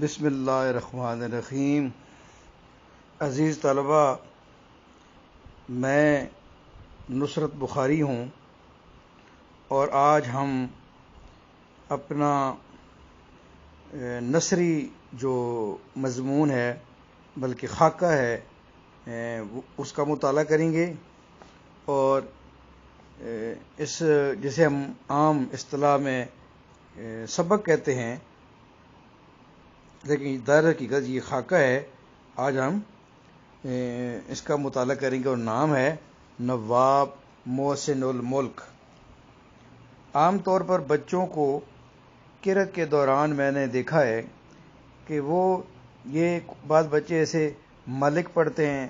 بسم اللہ الرحمن الرحیم۔ عزیز طلبہ، میں نصرت بخاری ہوں اور آج ہم اپنا نثری جو مضمون ہے بلکہ خاکہ ہے اس کا مطالعہ کریں گے، اور اس جسے ہم عام اصطلاح میں سبق کہتے ہیں، لیکن در حقیقت یہ خاکہ ہے۔ آج ہم اس کا مطالعہ کریں گے اور نام ہے نواب محسن الملک۔ عام طور پر بچوں کو قرأت کے دوران میں نے دیکھا ہے کہ یہ بعض بچے ایسے ملک پڑھتے ہیں،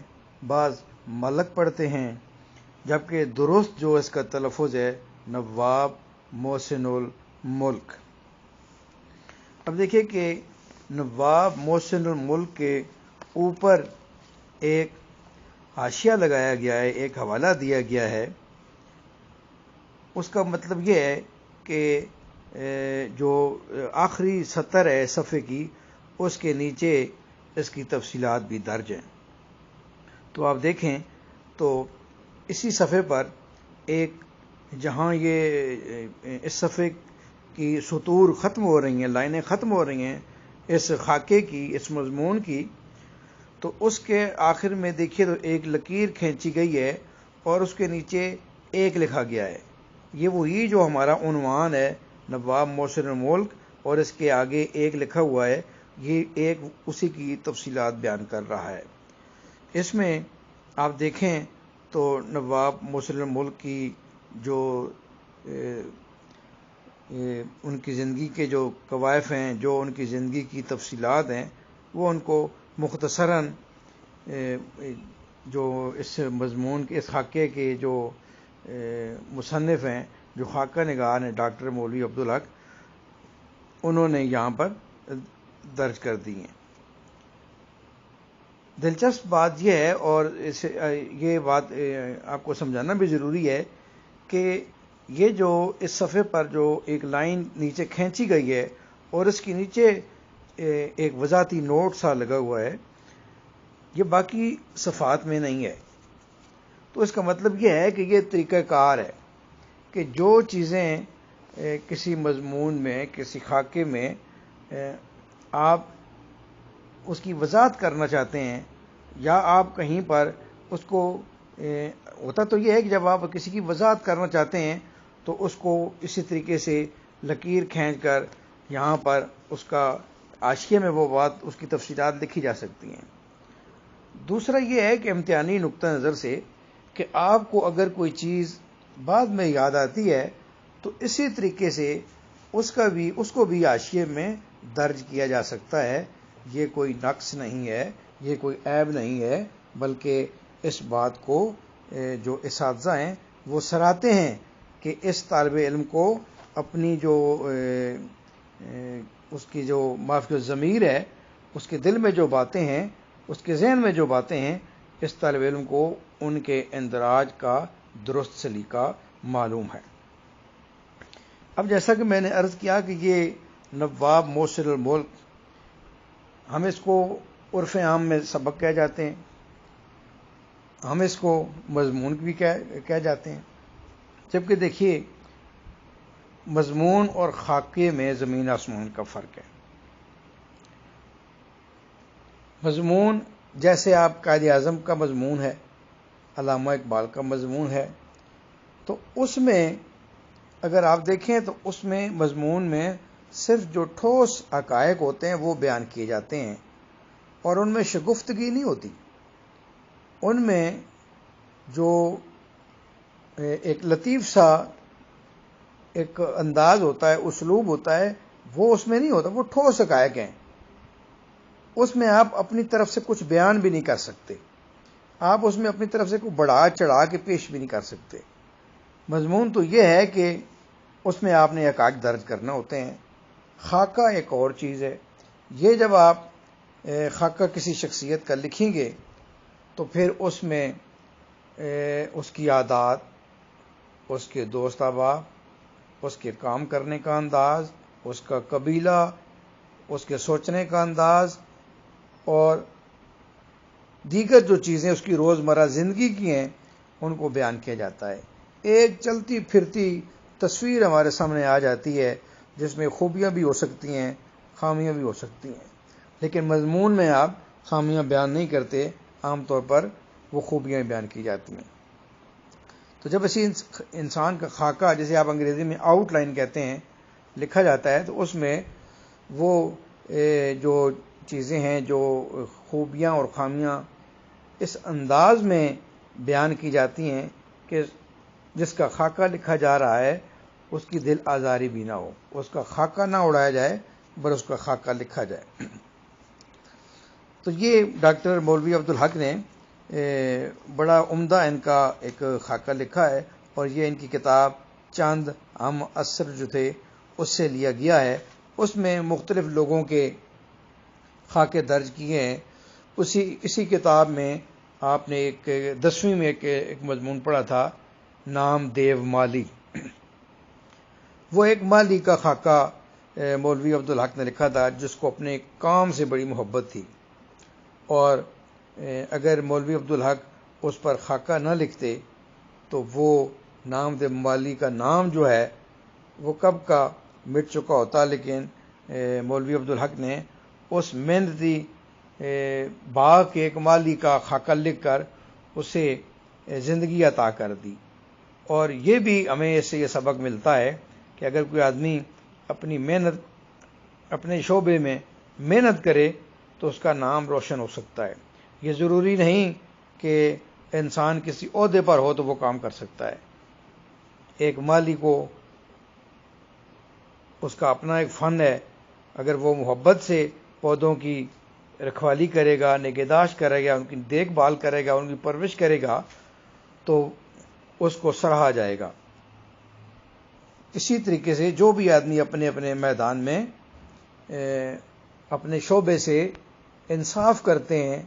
بعض ملک پڑھتے ہیں، جبکہ درست جو اس کا تلفظ ہے نواب محسن الملک۔ اب دیکھیں کہ نواب محسن الملک کے اوپر ایک حاشیہ لگایا گیا ہے، ایک حوالہ دیا گیا ہے۔ اس کا مطلب یہ ہے کہ جو آخری سطر ہے صفحے کی، اس کے نیچے اس کی تفصیلات بھی درج ہیں۔ تو آپ دیکھیں تو اسی صفحے پر ایک جہاں یہ اس صفحے کی سطور ختم ہو رہی ہیں، لائنیں ختم ہو رہی ہیں اس خاکے کی، اس مضمون کی، تو اس کے آخر میں دیکھیے تو ایک لکیر کھینچی گئی ہے اور اس کے نیچے ایک لکھا گیا ہے۔ یہ وہی جو ہمارا عنوان ہے نواب محسن الملک، اور اس کے آگے ایک لکھا ہوا ہے، یہ ایک اسی کی تفصیلات بیان کر رہا ہے۔ اس میں آپ دیکھیں تو نواب محسن الملک کی جو ان کی زندگی کے جو کوائف ہیں، جو ان کی زندگی کی تفصیلات ہیں، وہ ان کو مختصراً جو اس مضمون کے، اس خاکے کے جو مصنف ہیں، جو خاکہ نگار ہیں، ڈاکٹر مولوی عبدالحق، انہوں نے یہاں پر درج کر دی ہیں۔ دلچسپ بات یہ ہے، اور یہ بات آپ کو سمجھانا بھی ضروری ہے کہ یہ جو اس صفحے پر جو ایک لائن نیچے کھینچی گئی ہے اور اس کے نیچے ایک وضاحتی نوٹ سا لگا ہوا ہے، یہ باقی صفحات میں نہیں ہے۔ تو اس کا مطلب یہ ہے کہ یہ طریقہ کار ہے کہ جو چیزیں کسی مضمون میں، کسی خاکے میں آپ اس کی وضاحت کرنا چاہتے ہیں، یا آپ کہیں پر اس کو ہوتا تو یہ ہے کہ جب آپ کسی کی وضاحت کرنا چاہتے ہیں تو اس کو اسی طریقے سے لکیر کھینچ کر یہاں پر اس کا حاشیے میں وہ بات، اس کی تفصیلات لکھی جا سکتی ہیں۔ دوسرا یہ ہے کہ امتحانی نقطہ نظر سے کہ آپ کو اگر کوئی چیز بعد میں یاد آتی ہے تو اسی طریقے سے اس کو بھی حاشیے میں درج کیا جا سکتا ہے۔ یہ کوئی نقص نہیں ہے، یہ کوئی عیب نہیں ہے، بلکہ اس بات کو جو اساتذہ ہیں وہ سراہتے ہیں کہ اس طالب علم کو اپنی جو اس کی جو مافی الضمیر ہے، اس کے دل میں جو باتیں ہیں، اس کے ذہن میں جو باتیں ہیں، اس طالب علم کو ان کے اندراج کا درست سلیقہ معلوم ہے۔ اب جیسا کہ میں نے عرض کیا کہ یہ نواب محسن الملک، ہم اس کو عرف عام میں سبق کہہ جاتے ہیں، ہم اس کو مضمون بھی کہہ جاتے ہیں، جبکہ دیکھیے مضمون اور خاکے میں زمین آسمان کا فرق ہے۔ مضمون جیسے آپ قائد اعظم کا مضمون ہے، علامہ اقبال کا مضمون ہے، تو اس میں اگر آپ دیکھیں تو اس میں مضمون میں صرف جو ٹھوس حقائق ہوتے ہیں وہ بیان کیے جاتے ہیں، اور ان میں شگفتگی نہیں ہوتی۔ ان میں جو ایک لطیف سا ایک انداز ہوتا ہے، اسلوب ہوتا ہے، وہ اس میں نہیں ہوتا، وہ ٹھوس حقائق ہیں۔ اس میں آپ اپنی طرف سے کچھ بیان بھی نہیں کر سکتے، آپ اس میں اپنی طرف سے کوئی بڑھا چڑھا کے پیش بھی نہیں کر سکتے۔ مضمون تو یہ ہے کہ اس میں آپ نے حقائق درج کرنا ہوتے ہیں۔ خاکہ ایک اور چیز ہے۔ یہ جب آپ خاکہ کسی شخصیت کا لکھیں گے تو پھر اس میں اس کی عادات، اس کے دوست احباب، اس کے کام کرنے کا انداز، اس کا قبیلہ، اس کے سوچنے کا انداز اور دیگر جو چیزیں اس کی روزمرہ زندگی کی ہیں ان کو بیان کیا جاتا ہے. ایک چلتی پھرتی تصویر ہمارے سامنے آ جاتی ہے جس میں خوبیاں بھی ہو سکتی ہیں، خامیاں بھی ہو سکتی ہیں، لیکن مضمون میں آپ خامیاں بیان نہیں کرتے، عام طور پر وہ خوبیاں بیان کی جاتی ہیں. تو جب اسی انسان کا خاکہ، جسے آپ انگریزی میں آؤٹ لائن کہتے ہیں، لکھا جاتا ہے تو اس میں وہ جو چیزیں ہیں، جو خوبیاں اور خامیاں اس انداز میں بیان کی جاتی ہیں کہ جس کا خاکہ لکھا جا رہا ہے اس کی دل آزاری بھی نہ ہو، اس کا خاکہ نہ اڑایا جائے بلکہ اس کا خاکہ لکھا جائے. تو یہ ڈاکٹر مولوی عبدالحق نے بڑا عمدہ ان کا ایک خاکہ لکھا ہے، اور یہ ان کی کتاب چاند ہم اثر جو تھے اس سے لیا گیا ہے. اس میں مختلف لوگوں کے خاکے درج کیے ہیں. اسی کتاب میں آپ نے ایک 10ویں میں ایک مضمون پڑھا تھا، نام دیو مالی. وہ ایک مالی کا خاکہ مولوی عبدالحق نے لکھا تھا جس کو اپنے کام سے بڑی محبت تھی، اور اگر مولوی عبدالحق اس پر خاکہ نہ لکھتے تو وہ نام دیو مالی کا نام جو ہے وہ کب کا مٹ چکا ہوتا. لیکن مولوی عبدالحق نے اس محنتی باغ کے ایک مالی کا خاکہ لکھ کر اسے زندگی عطا کر دی. اور یہ بھی ہمیں اس سے یہ سبق ملتا ہے کہ اگر کوئی آدمی اپنی محنت، اپنے شعبے میں محنت کرے تو اس کا نام روشن ہو سکتا ہے. یہ ضروری نہیں کہ انسان کسی عہدے پر ہو تو وہ کام کر سکتا ہے. ایک مالی کو اس کا اپنا ایک فن ہے، اگر وہ محبت سے پودوں کی رکھوالی کرے گا، نگہداشت کرے گا، ان کی دیکھ بھال کرے گا، ان کی پرورش کرے گا تو اس کو سراہا جائے گا. اسی طریقے سے جو بھی آدمی اپنے اپنے میدان میں اپنے شعبے سے انصاف کرتے ہیں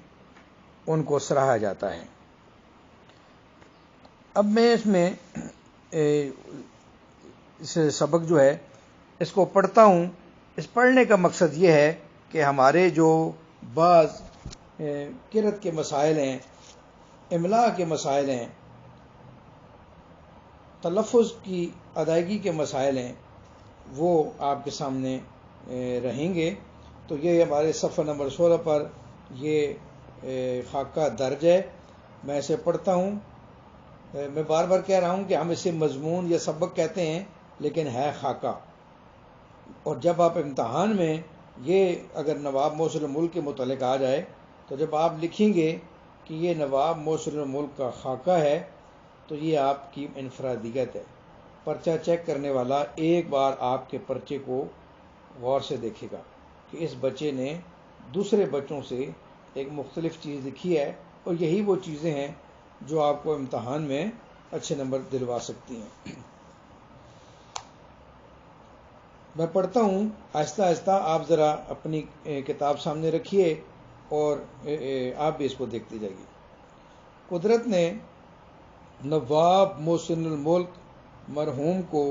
ان کو سراہا جاتا ہے. اب میں اس میں اس سبق جو ہے اس کو پڑھتا ہوں. اس پڑھنے کا مقصد یہ ہے کہ ہمارے جو بعض قرأت کے مسائل ہیں، املاء کے مسائل ہیں، تلفظ کی ادائیگی کے مسائل ہیں، وہ آپ کے سامنے رہیں گے. تو یہ ہمارے صفحہ نمبر 16 پر یہ خاکہ درج ہے. میں اسے پڑھتا ہوں. میں بار بار کہہ رہا ہوں کہ ہم اسے مضمون یا سبق کہتے ہیں لیکن ہے خاکہ. اور جب آپ امتحان میں یہ اگر نواب محسن الملک کے متعلق آ جائے تو جب آپ لکھیں گے کہ یہ نواب محسن الملک کا خاکہ ہے تو یہ آپ کی انفرادیت ہے. پرچہ چیک کرنے والا ایک بار آپ کے پرچے کو غور سے دیکھے گا کہ اس بچے نے دوسرے بچوں سے ایک مختلف چیز لکھی ہے، اور یہی وہ چیزیں ہیں جو آپ کو امتحان میں اچھے نمبر دلوا سکتی ہیں. میں پڑھتا ہوں آہستہ آہستہ، آپ ذرا اپنی کتاب سامنے رکھیے اور آپ بھی اس کو دیکھتے جائیے. قدرت نے نواب محسن الملک مرحوم کو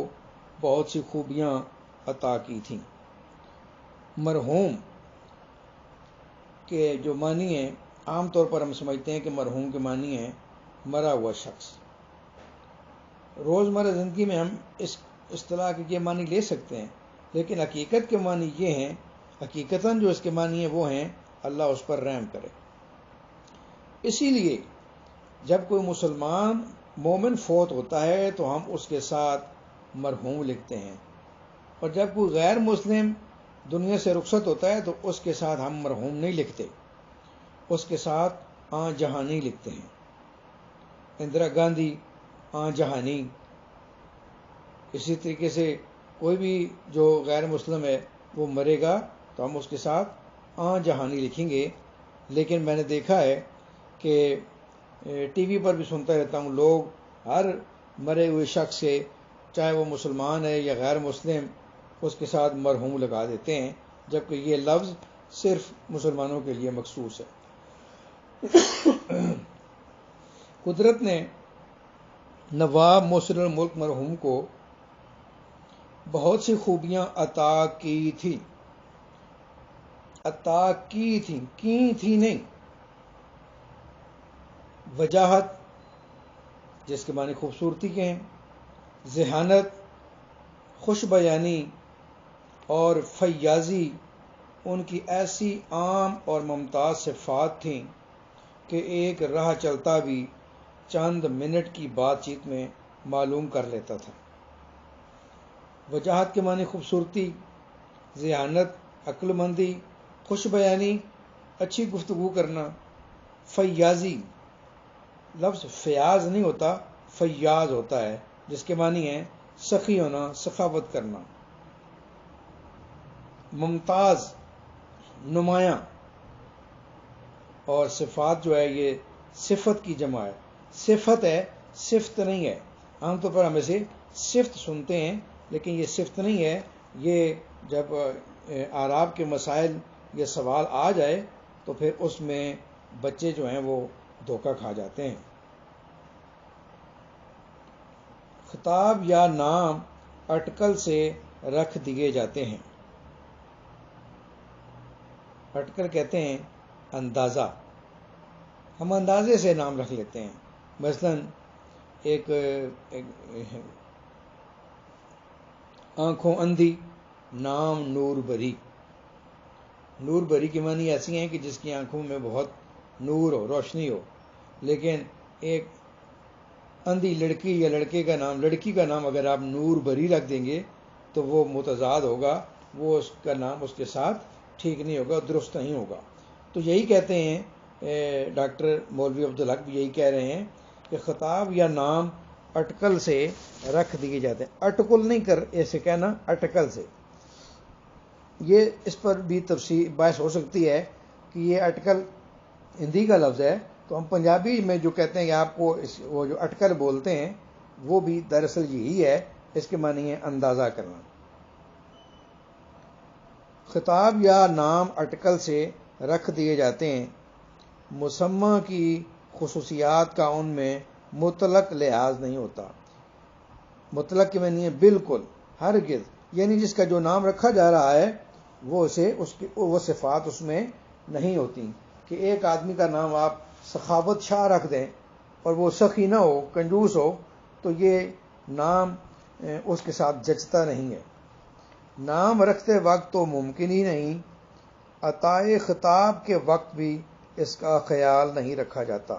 بہت سی خوبیاں عطا کی تھیں. مرحوم کے جو معنی ہیں، عام طور پر ہم سمجھتے ہیں کہ مرحوم کے معنی ہیں مرا ہوا شخص. روزمرہ زندگی میں ہم اس اصطلاح کے یہ معنی لے سکتے ہیں، لیکن حقیقت کے معنی یہ ہیں، حقیقتاً جو اس کے معنی ہیں وہ ہیں اللہ اس پر رحم کرے. اسی لیے جب کوئی مسلمان مومن فوت ہوتا ہے تو ہم اس کے ساتھ مرحوم لکھتے ہیں، اور جب کوئی غیر مسلم دنیا سے رخصت ہوتا ہے تو اس کے ساتھ ہم مرحوم نہیں لکھتے، اس کے ساتھ آن جہانی لکھتے ہیں. اندرا گاندھی آن جہانی. اسی طریقے سے کوئی بھی جو غیر مسلم ہے وہ مرے گا تو ہم اس کے ساتھ آن جہانی لکھیں گے. لیکن میں نے دیکھا ہے کہ ٹی وی پر بھی سنتا رہتا ہوں، لوگ ہر مرے ہوئے شخص سے، چاہے وہ مسلمان ہے یا غیر مسلم، اس کے ساتھ مرحوم لگا دیتے ہیں، جبکہ یہ لفظ صرف مسلمانوں کے لیے مخصوص ہے. قدرت نے نواب محسن الملک مرحوم کو بہت سی خوبیاں عطا کی تھی. عطا کی تھی نہیں. وجاہت جس کے معنی خوبصورتی کے ہیں، ذہانت، خوش بیانی اور فیاضی ان کی ایسی عام اور ممتاز صفات تھیں کہ ایک راہ چلتا بھی چند منٹ کی بات چیت میں معلوم کر لیتا تھا. وجاہت کے معنی خوبصورتی، ذہانت، عقل مندی، خوش بیانی، اچھی گفتگو کرنا. فیاضی، لفظ فیاض نہیں ہوتا، فیاض ہوتا ہے، جس کے معنی ہے سخی ہونا، سخاوت کرنا. ممتاز، نمایاں. اور صفات جو ہے یہ صفت کی جمع ہے. صفت ہے، صفت نہیں ہے. عام طور پر ہم اسے صفت سنتے ہیں لیکن یہ صفت نہیں ہے. یہ جب اعراب کے مسائل یہ سوال آ جائے تو پھر اس میں بچے جو ہیں وہ دھوکہ کھا جاتے ہیں. خطاب یا نام اٹکل سے رکھ دیے جاتے ہیں. اٹکل کہتے ہیں اندازہ. ہم اندازے سے نام رکھ لیتے ہیں. مثلا ایک آنکھوں اندھی، نام نور بری. نور بری کی معنی ایسی ہیں کہ جس کی آنکھوں میں بہت نور ہو، روشنی ہو. لیکن ایک اندھی لڑکی یا لڑکی کا نام اگر آپ نور بری رکھ دیں گے تو وہ متضاد ہوگا، وہ اس کا نام اس کے ساتھ ٹھیک نہیں ہوگا، درست نہیں ہوگا. تو یہی کہتے ہیں ڈاکٹر مولوی عبدالحق بھی یہی کہہ رہے ہیں کہ خطاب یا نام اٹکل سے رکھ دیے جاتے ہیں. اٹکل نہیں کر ایسے کہنا، اٹکل سے. یہ اس پر بھی تفصیل بحث ہو سکتی ہے کہ یہ اٹکل ہندی کا لفظ ہے تو ہم پنجابی میں جو کہتے ہیں کہ آپ کو وہ جو اٹکل بولتے ہیں وہ بھی دراصل یہی ہے. اس کے معنی ہے اندازہ کرنا. خطاب یا نام اٹکل سے رکھ دیے جاتے ہیں. مسمى کی خصوصیات کا ان میں مطلق لحاظ نہیں ہوتا. مطلق کے معنی ہے بالکل، ہرگز. یعنی جس کا جو نام رکھا جا رہا ہے وہ صفات اس میں نہیں ہوتی. کہ ایک آدمی کا نام آپ سخاوت شاہ رکھ دیں اور وہ سخی نہ ہو، کنجوس ہو، تو یہ نام اس کے ساتھ جچتا نہیں ہے. نام رکھتے وقت تو ممکن ہی نہیں، عطائے خطاب کے وقت بھی اس کا خیال نہیں رکھا جاتا.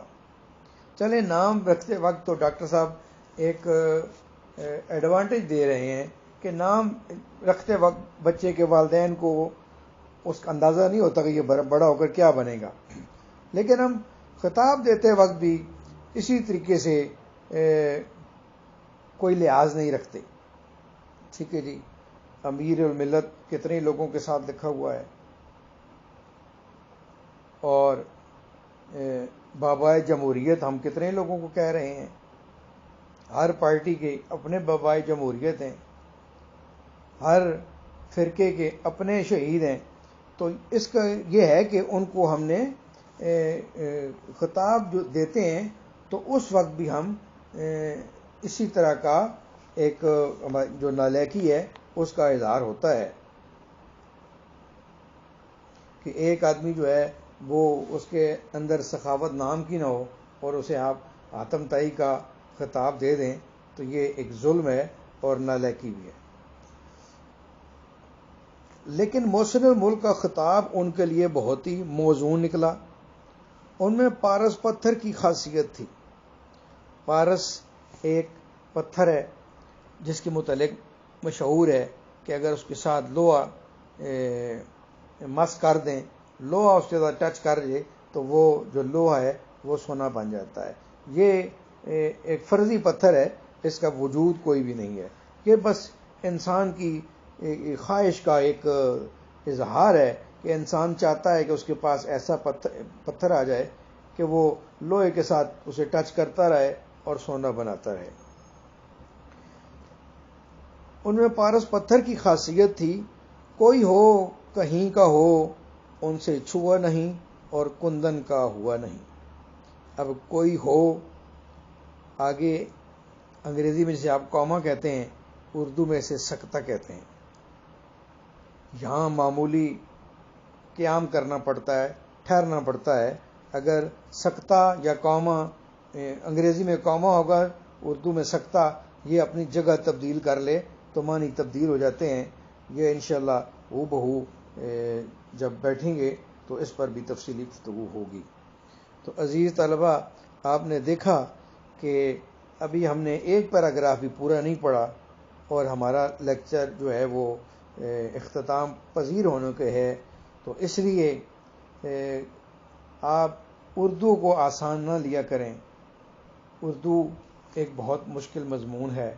چلے نام رکھتے وقت تو ڈاکٹر صاحب ایک ایڈوانٹیج دے رہے ہیں کہ نام رکھتے وقت بچے کے والدین کو اس کا اندازہ نہیں ہوتا کہ یہ بڑا ہو کر کیا بنے گا. لیکن ہم خطاب دیتے وقت بھی اسی طریقے سے کوئی لحاظ نہیں رکھتے. ٹھیک ہے جی، امیر الملت کتنے لوگوں کے ساتھ لکھا ہوا ہے، اور بابائے جمہوریت ہم کتنے لوگوں کو کہہ رہے ہیں. ہر پارٹی کے اپنے بابائے جمہوریت ہیں، ہر فرقے کے اپنے شہید ہیں. تو اس کا یہ ہے کہ ان کو ہم نے خطاب جو دیتے ہیں تو اس وقت بھی ہم اسی طرح کا ایک جو نالائکی ہے اس کا اظہار ہوتا ہے کہ ایک آدمی جو ہے وہ اس کے اندر سخاوت نام کی نہ ہو اور اسے آپ آتم تائی کا خطاب دے دیں تو یہ ایک ظلم ہے اور نالائکی بھی ہے. لیکن محسن الملک کا خطاب ان کے لیے بہت ہی موزون نکلا. ان میں پارس پتھر کی خاصیت تھی. پارس ایک پتھر ہے جس کے متعلق مشہور ہے کہ اگر اس کے ساتھ لوہا مس کر دیں، لوہا اس کے ساتھ ٹچ کر جائے تو وہ جو لوہا ہے وہ سونا بن جاتا ہے. یہ ایک فرضی پتھر ہے، اس کا وجود کوئی بھی نہیں ہے. یہ بس انسان کی خواہش کا ایک اظہار ہے کہ انسان چاہتا ہے کہ اس کے پاس ایسا پتھر آ جائے کہ وہ لوہے کے ساتھ اسے ٹچ کرتا رہے اور سونا بناتا رہے. ان میں پارس پتھر کی خاصیت تھی، کوئی ہو کہیں کا ہو ان سے چھوا نہیں اور کندن کا ہوا نہیں. اب کوئی ہو آگے انگریزی میں جسے آپ کوما کہتے ہیں، اردو میں اسے سکتہ کہتے ہیں. یہاں معمولی قیام کرنا پڑتا ہے، ٹھہرنا پڑتا ہے. اگر سکتہ یا کوما، انگریزی میں کوما ہوگا، اردو میں سکتہ، یہ اپنی جگہ تبدیل کر لے تو معنی تبدیل ہو جاتے ہیں. یہ انشاءاللہ ہو بہو جب بیٹھیں گے تو اس پر بھی تفصیلی گفتگو ہوگی. تو عزیز طلبہ، آپ نے دیکھا کہ ابھی ہم نے ایک پیراگراف بھی پورا نہیں پڑھا اور ہمارا لیکچر جو ہے وہ اختتام پذیر ہونے کے ہے. تو اس لیے آپ اردو کو آسان نہ لیا کریں. اردو ایک بہت مشکل مضمون ہے.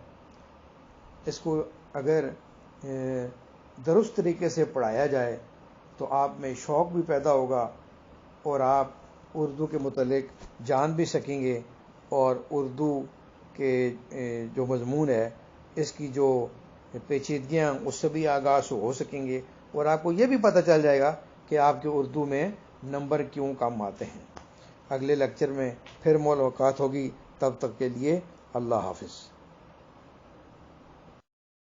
اس کو اگر درست طریقے سے پڑھایا جائے تو آپ میں شوق بھی پیدا ہوگا اور آپ اردو کے متعلق جان بھی سکیں گے، اور اردو کے جو مضمون ہے اس کی جو پیچیدگیاں اس سے بھی آگاز ہو سکیں گے، اور آپ کو یہ بھی پتہ چل جائے گا کہ آپ کے اردو میں نمبر کیوں کم آتے ہیں. اگلے لیکچر میں پھر ملاقات ہوگی، تب تک کے لیے اللہ حافظ.